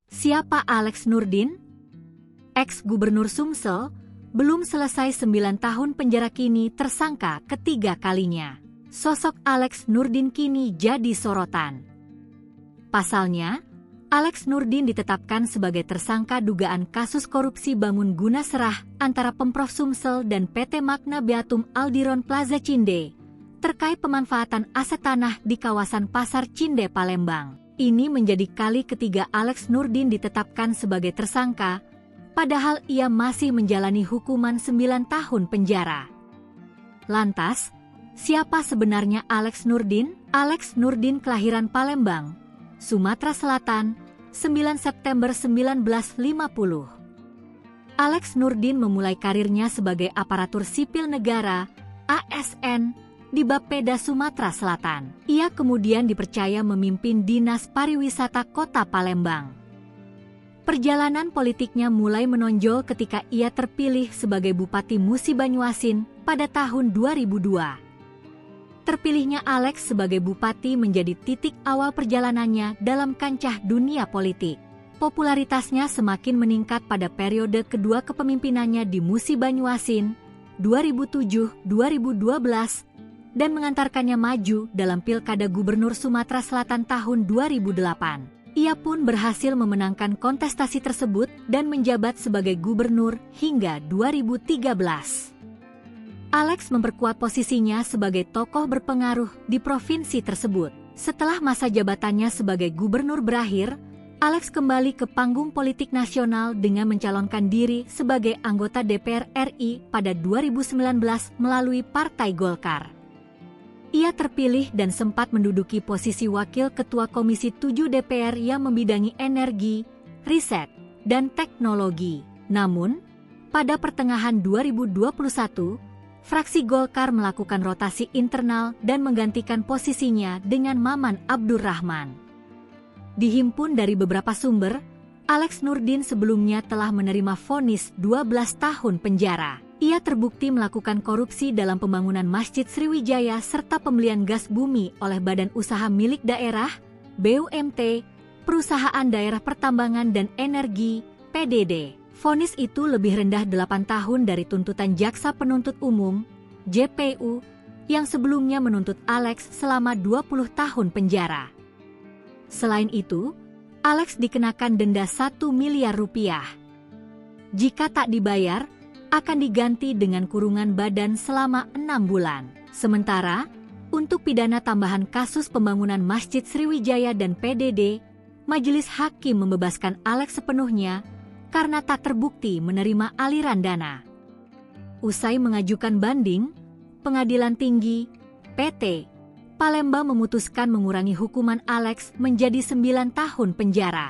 Siapa Alex Nurdin? Ex-Gubernur Sumsel, belum selesai 9 tahun penjara kini tersangka ketiga kalinya. Sosok Alex Nurdin kini jadi sorotan. Pasalnya, Alex Nurdin ditetapkan sebagai tersangka dugaan kasus korupsi bangun guna serah antara Pemprov Sumsel dan PT Magna Beatum Aldiron Plaza Cinde terkait pemanfaatan aset tanah di kawasan Pasar Cinde, Palembang. Ini menjadi kali ketiga Alex Nurdin ditetapkan sebagai tersangka, padahal ia masih menjalani hukuman 9 tahun penjara. Lantas, siapa sebenarnya Alex Nurdin? Alex Nurdin kelahiran Palembang, Sumatera Selatan, 9 September 1950. Alex Nurdin memulai karirnya sebagai aparatur sipil negara, ASN, di Bapeda, Sumatera Selatan. Ia kemudian dipercaya memimpin Dinas Pariwisata Kota Palembang. Perjalanan politiknya mulai menonjol ketika ia terpilih sebagai Bupati Musi Banyuasin pada tahun 2002. Terpilihnya Alex sebagai bupati menjadi titik awal perjalanannya dalam kancah dunia politik. Popularitasnya semakin meningkat pada periode kedua kepemimpinannya di Musi Banyuasin 2007-2012 dan mengantarkannya maju dalam Pilkada Gubernur Sumatera Selatan tahun 2008. Ia pun berhasil memenangkan kontestasi tersebut dan menjabat sebagai gubernur hingga 2013. Alex memperkuat posisinya sebagai tokoh berpengaruh di provinsi tersebut. Setelah masa jabatannya sebagai gubernur berakhir, Alex kembali ke panggung politik nasional dengan mencalonkan diri sebagai anggota DPR RI pada 2019 melalui Partai Golkar. Ia terpilih dan sempat menduduki posisi Wakil Ketua Komisi 7 DPR yang membidangi energi, riset, dan teknologi. Namun, pada pertengahan 2021, fraksi Golkar melakukan rotasi internal dan menggantikan posisinya dengan Maman Abdurrahman. Dihimpun dari beberapa sumber, Alex Nurdin sebelumnya telah menerima vonis 12 tahun penjara. Ia terbukti melakukan korupsi dalam pembangunan Masjid Sriwijaya serta pembelian gas bumi oleh Badan Usaha Milik Daerah, BUMT, Perusahaan Daerah Pertambangan dan Energi, PDD. Vonis itu lebih rendah 8 tahun dari tuntutan Jaksa Penuntut Umum, JPU, yang sebelumnya menuntut Alex selama 20 tahun penjara. Selain itu, Alex dikenakan denda 1 miliar rupiah. Jika tak dibayar, akan diganti dengan kurungan badan selama 6 bulan. Sementara, untuk pidana tambahan kasus pembangunan Masjid Sriwijaya dan PDD, Majelis Hakim membebaskan Alex sepenuhnya karena tak terbukti menerima aliran dana. Usai mengajukan banding, Pengadilan Tinggi, PT Palembang memutuskan mengurangi hukuman Alex menjadi 9 tahun penjara.